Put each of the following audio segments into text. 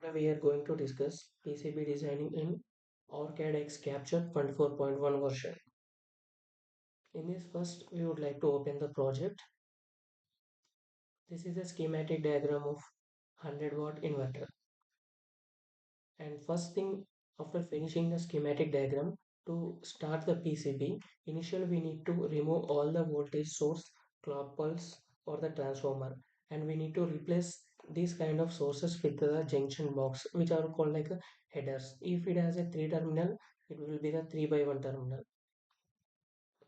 Today we are going to discuss PCB designing in OrCAD X Capture 24.1 version. In this first, we would like to open the project. This is a schematic diagram of 100-watt inverter. And first thing, after finishing the schematic diagram, to start the PCB, initially we need to remove all the voltage source, clock pulse or the transformer, and we need to replace these kind of sources with the junction box, which are called like a headers. If it has a 3 terminal, it will be the 3 by 1 terminal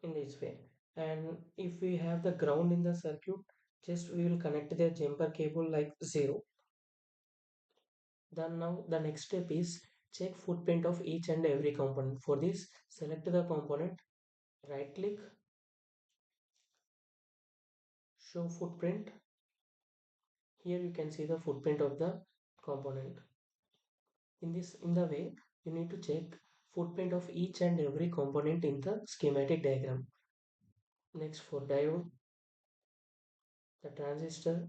in this way. And if we have the ground in the circuit, just we will connect the jumper cable like 0. Then now the next step is check footprint of each and every component. For this, select the component, right click, show footprint. Here you can see the footprint of the component. In the way, you need to check footprint of each and every component in the schematic diagram. Next, for diode, the transistor,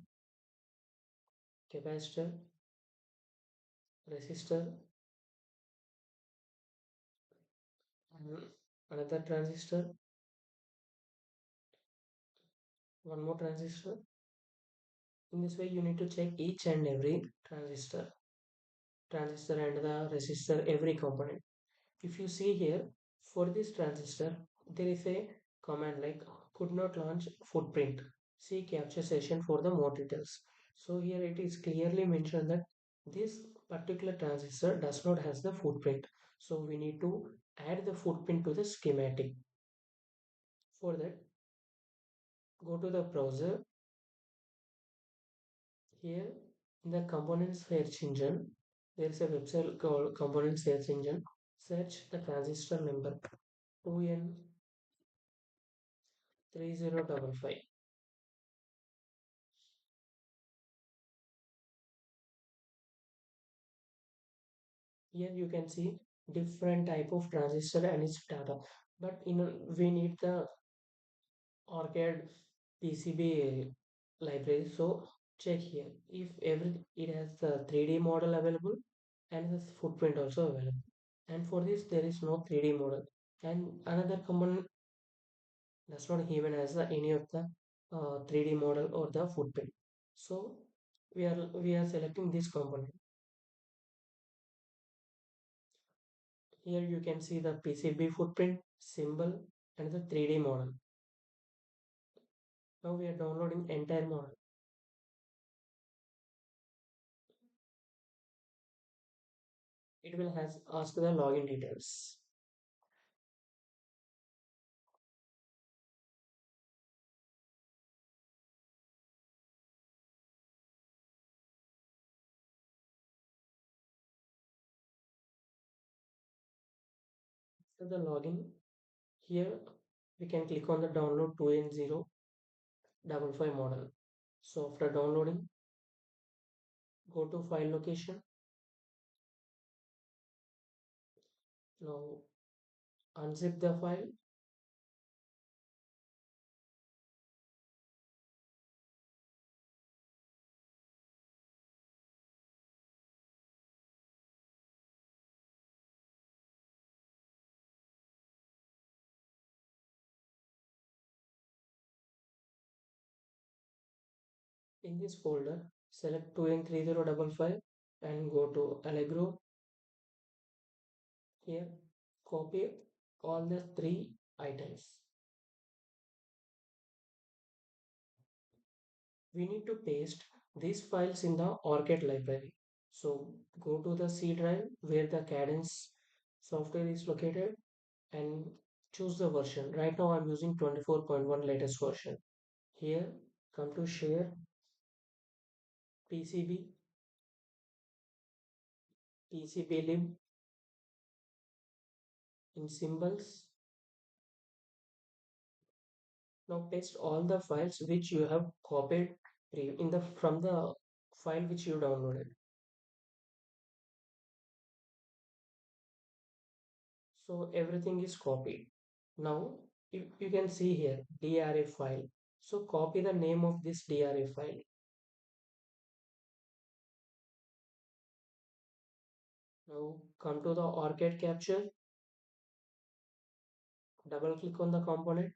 capacitor, resistor, and another transistor, one more transistor. In this way, you need to check each and every transistor and the resistor, every component. If you see here, for this transistor, there is a command like could not launch footprint. See capture session for the more details. So here it is clearly mentioned that this particular transistor does not has the footprint. So we need to add the footprint to the schematic. For that, go to the browser. Here in the components search engine, there is a website called component search engine. Search the transistor number 2N3055. Here you can see different type of transistor and its data. But we need the OrCAD PCB library. So check here if every it has the 3D model available and the footprint also available. And for this there is no 3D model. And another component does not even has any of the 3D model or the footprint. So we are selecting this component. Here you can see the PCB footprint, symbol and the 3D model. Now we are downloading entire model. It will has ask the login details. So the login, here we can click on the download 2N055 model. So after downloading, go to file location. Now unzip the file. In this folder, select 2N3055 and go to Allegro. Here, copy all the three items. We need to paste these files in the OrCAD library. So go to the C drive where the Cadence software is located and choose the version. Right now I'm using 24.1 latest version. Here come to share PCB, PCB lib in symbols. Now paste all the files which you have copied in the from the file which you downloaded. So everything is copied. Now you can see here DRA file. So copy the name of this DRA file. Now come to the arcade capture, double click on the component.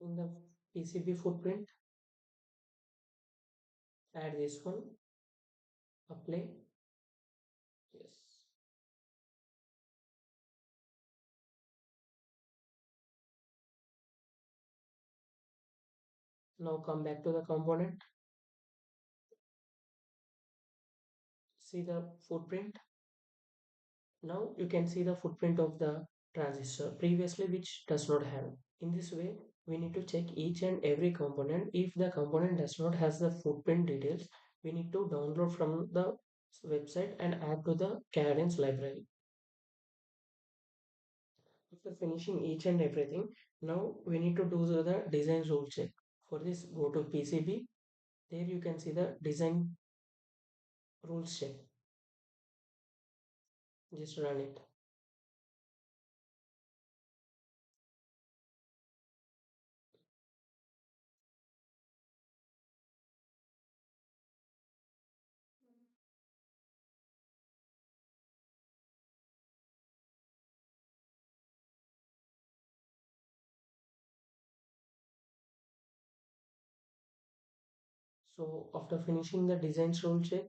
In the PCB footprint, add this one, apply. Yes. Now come back to the component, see the footprint. Now you can see the footprint of the transistor previously which does not have. In this way, we need to check each and every component. If the component does not has the footprint details, we need to download from the website and add to the Cadence library. After finishing each and everything, now we need to do the design rule check. For this, go to PCB. There you can see the design rules check. Just run it. So after finishing the design rule check,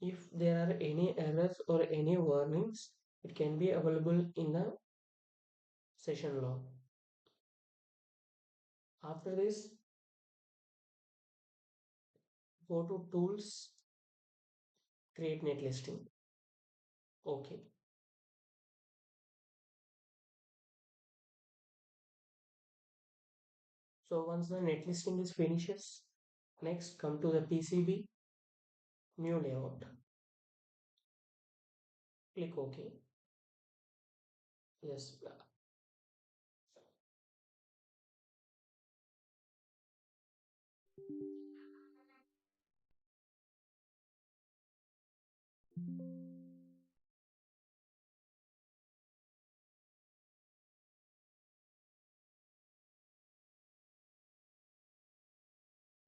if there are any errors or any warnings, it can be available in the session log. After this, go to tools, create net listing. Okay. So once the net listing is finishes, next come to the PCB, new layout. Click OK. Yes,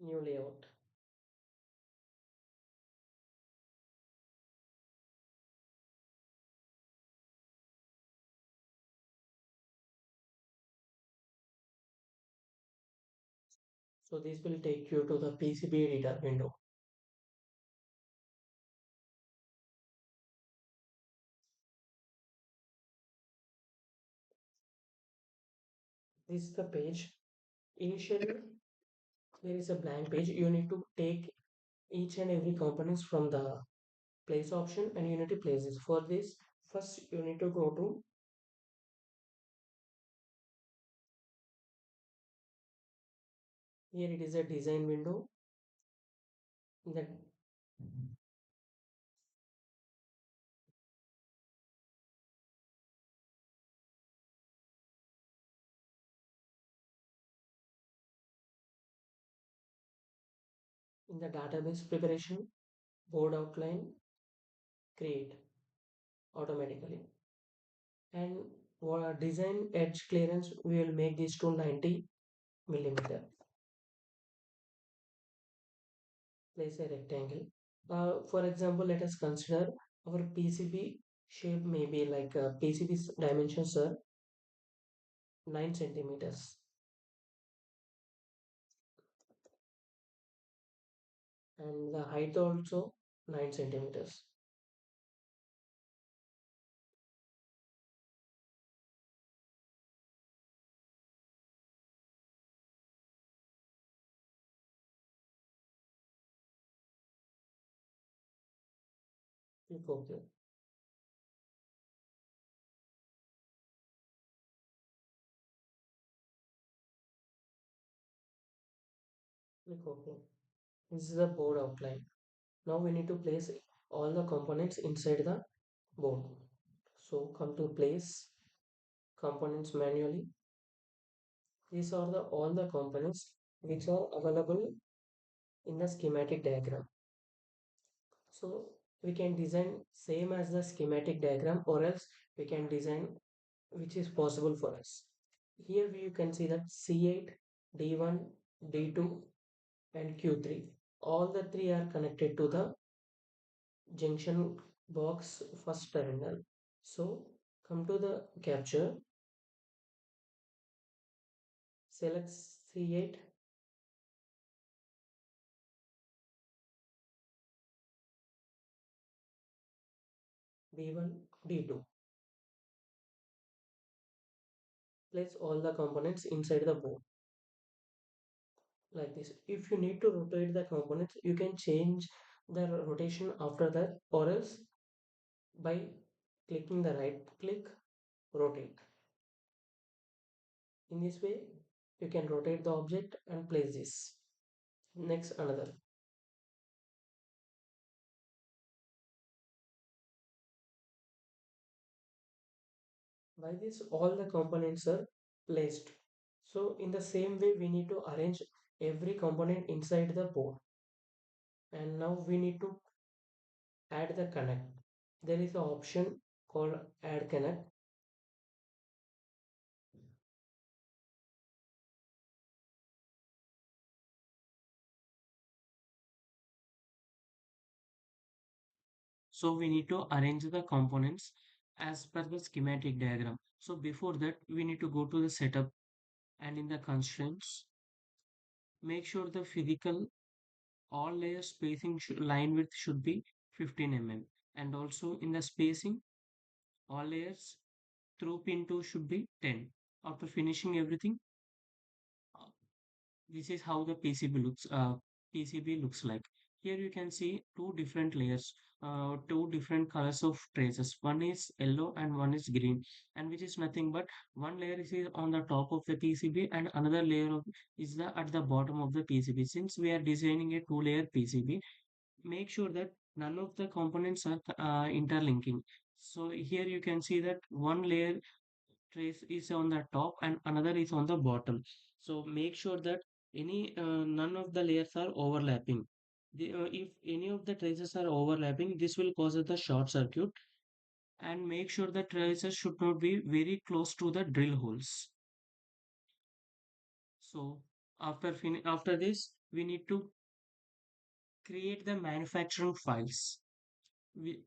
new layout. So this will take you to the PCB editor window. This is the page. Initially, there is a blank page. You need to take each and every components from the place option and you need to place this. For this, first you need to go to here. It is a design window. In the in the database preparation, board outline, create automatically. And design edge clearance, we will make this to 90 millimeter. Place a rectangle. For example, let us consider our PCB shape may be like PCB dimensions are 9 centimeters and the height also 9 centimeters. Click OK. Click OK. This is the board outline. Now we need to place all the components inside the board. So come to place components manually. These are the all the components which are available in the schematic diagram. So we can design same as the schematic diagram, or else we can design which is possible for us. Here you can see that C8, D1, D2 and Q3. All the three are connected to the junction box first terminal. So come to the capture, select C8, D1, D2. Place all the components inside the board like this. If you need to rotate the components, you can change the rotation after that, or else by clicking the right click, rotate. In this way, you can rotate the object and place this. Next, another. By this, all the components are placed. So in the same way, we need to arrange every component inside the board. And now we need to add the connect. There is an option called add connect. So we need to arrange the components as per the schematic diagram. So before that, we need to go to the setup, and in the constraints, make sure the physical all layer spacing line width should be 15 mm, and also in the spacing all layers through pin 2 should be 10. After finishing everything, uh, this is how the PCB looks like. Here you can see two different layers, two different colors of traces. One is yellow and one is green, and which is nothing but one layer is on the top of the PCB and another layer is at the bottom of the PCB. Since we are designing a two-layer PCB, make sure that none of the components are interlinking. So here you can see that one layer trace is on the top and another is on the bottom. So make sure that none of the layers are overlapping. If any of the traces are overlapping, this will cause the short circuit, and make sure the traces should not be very close to the drill holes. So after this, we need to create the manufacturing files. We,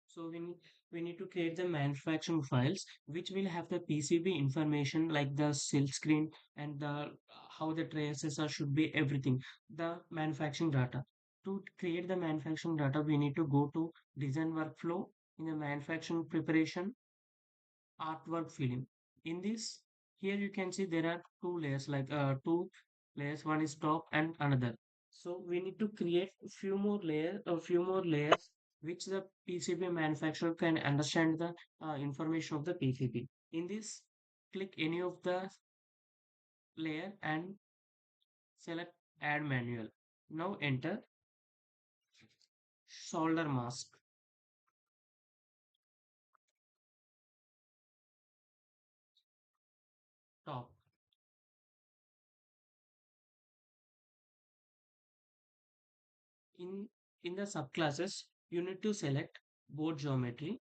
So we need to create the manufacturing files which will have the PCB information like the silk screen and the how the traces are should be everything, the manufacturing data. To create the manufacturing data, we need to go to design workflow in the manufacturing preparation artwork film. In this, here you can see there are two layers, two layers. One is top and another. So we need to create a few more layers, which the PCB manufacturer can understand the information of the PCB. In this, click any of the layer and select Add Manual. Now enter solder mask top. In in the subclasses, you need to select board geometry.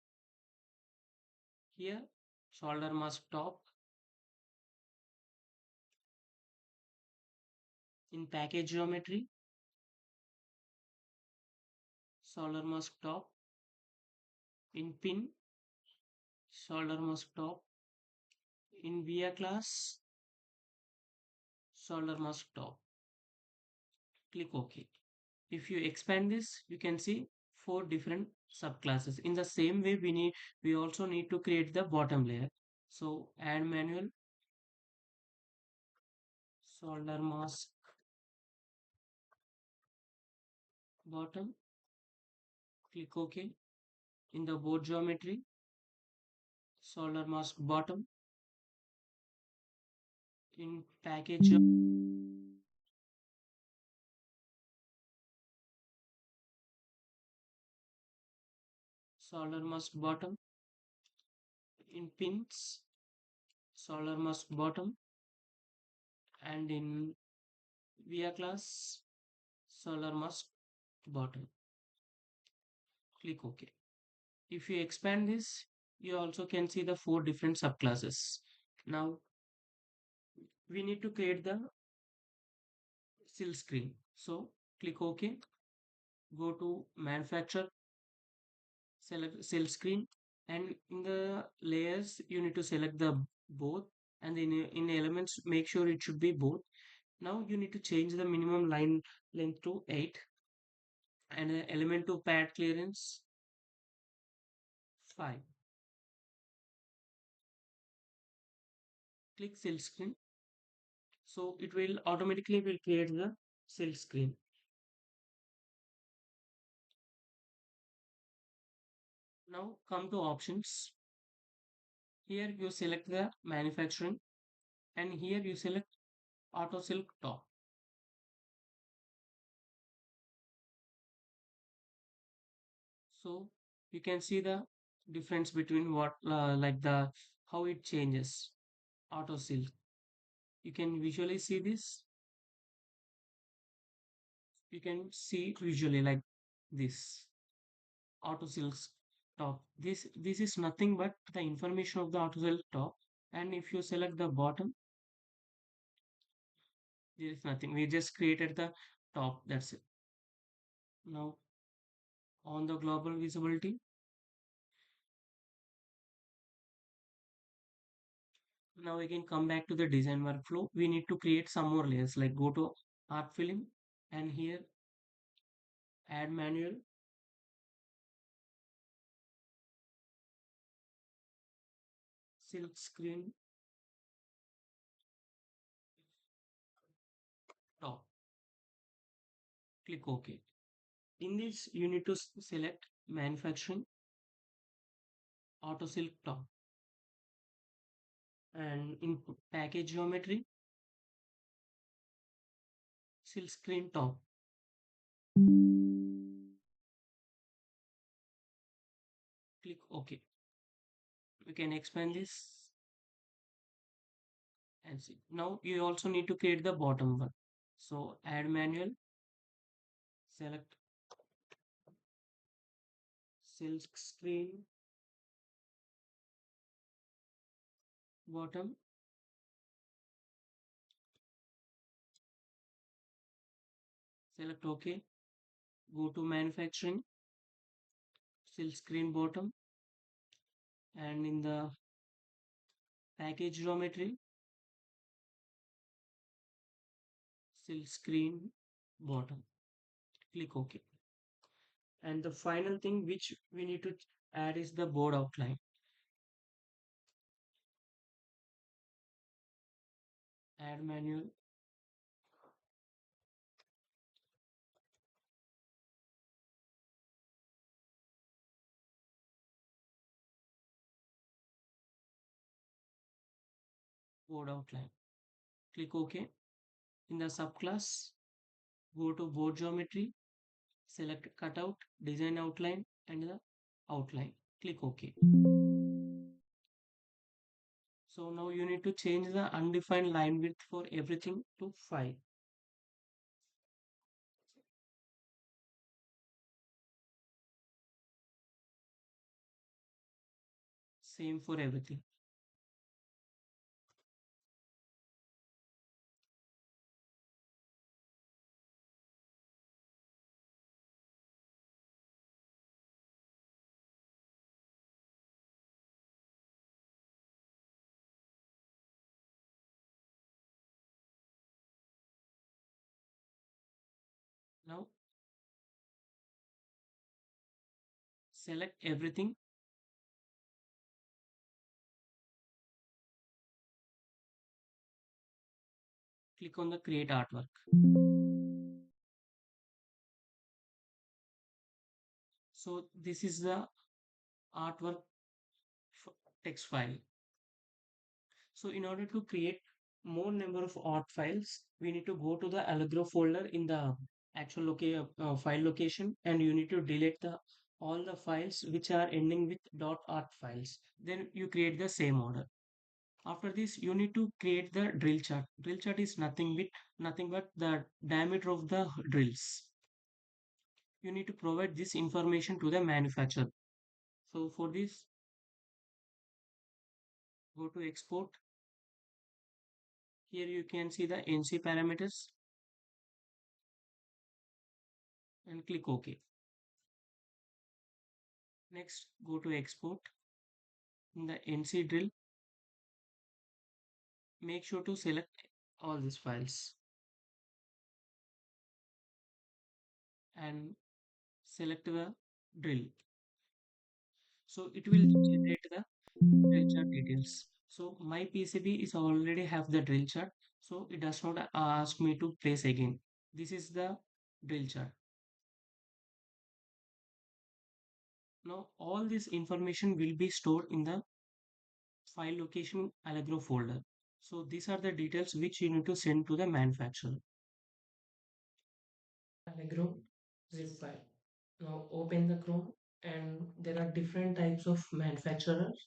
Here, solder mask top. In package geometry, solder mask top. In pin, solder mask top. In via class, solder mask top. Click OK. If you expand this, you can see four different subclasses. In the same way, we also need to create the bottom layer. So add manual, solder mask bottom, click OK. In the board geometry, solder mask bottom. In package solder mask bottom. In pins, solder mask bottom. And in via class solar must bottom. Click OK. If you expand this, you also can see the four different subclasses. Now we need to create the sill screen. So click OK. Go to manufacturer, select sill screen, and in the layers you need to select the both, and in elements make sure it should be both. Now you need to change the minimum line length to 8 and the element to pad clearance 5. Click sill screen. So it will automatically will create the sill screen. Now come to options. Here you select the manufacturing and here you select auto silk top. So you can see the difference between what like the how it changes auto silk. You can visually see this. You can see visually like this auto silk top. This is nothing but the information of the auto silk top. And if you select the bottom, there is nothing. We just created the top. That's it. Now on the global visibility, now we can come back to the design workflow. We need to create some more layers, like go to art film and here add manual, silk screen top. Click OK. In this, you need to select manufacturing, auto silk top, and in package geometry, silk screen top. Click OK. We can expand this and see. Now you also need to create the bottom one. So add manual, select silk screen bottom, select OK, go to manufacturing, silk screen bottom, and in the package geometry, silk screen bottom. Click OK. And the final thing which we need to add is the board outline. Add manual, board outline. Click OK. In the subclass, go to board geometry, select cutout, design outline, and the outline. Click OK. So now you need to change the undefined line width for everything to 5. Same for everything. Now select everything. Click on the create artwork. So this is the artwork text file. So in order to create more number of art files, we need to go to the Allegro folder in the actual file location, and you need to delete the all the files which are ending with .art files. Then you create the same order. After this, you need to create the drill chart. Drill chart is nothing but the diameter of the drills. You need to provide this information to the manufacturer. So for this, go to export. Here you can see the NC parameters and click OK. Next, go to export. In the NC drill, make sure to select all these files and select the drill. So it will generate the drill chart details. So my PCB is already have the drill chart, so it does not ask me to place again. This is the drill chart. Now all this information will be stored in the file location Allegro folder. So these are the details which you need to send to the manufacturer. Allegro zip file. Now open the Chrome, and there are different types of manufacturers.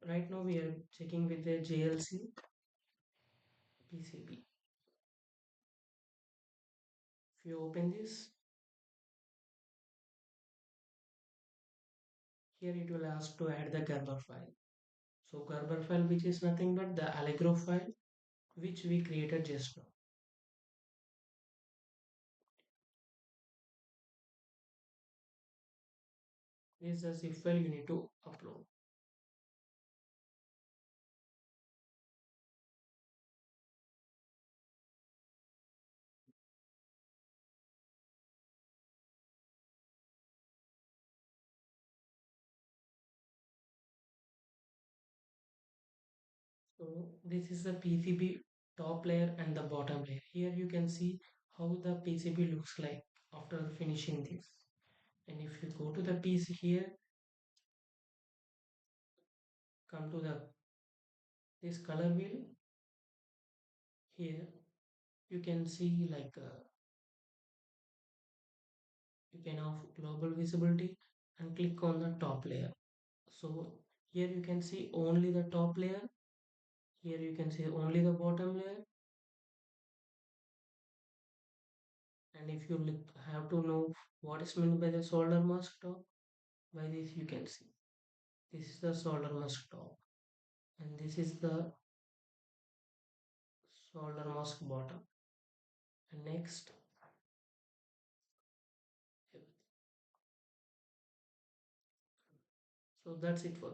Right now we are checking with the JLC PCB. If you open this, here it will ask to add the Gerber file. So Gerber file, which is nothing but the Allegro file which we created just now. This is the zip file you need to upload. So this is the PCB top layer and the bottom layer. Here you can see how the PCB looks like after finishing this. And if you go to the piece here, come to the this color wheel, here you can see like you can off global visibility and click on the top layer. So here you can see only the top layer, here you can see only the bottom layer, and if you have to know what is meant by the solder mask top, by this you can see this is the solder mask top and this is the solder mask bottom. And next, so that's it for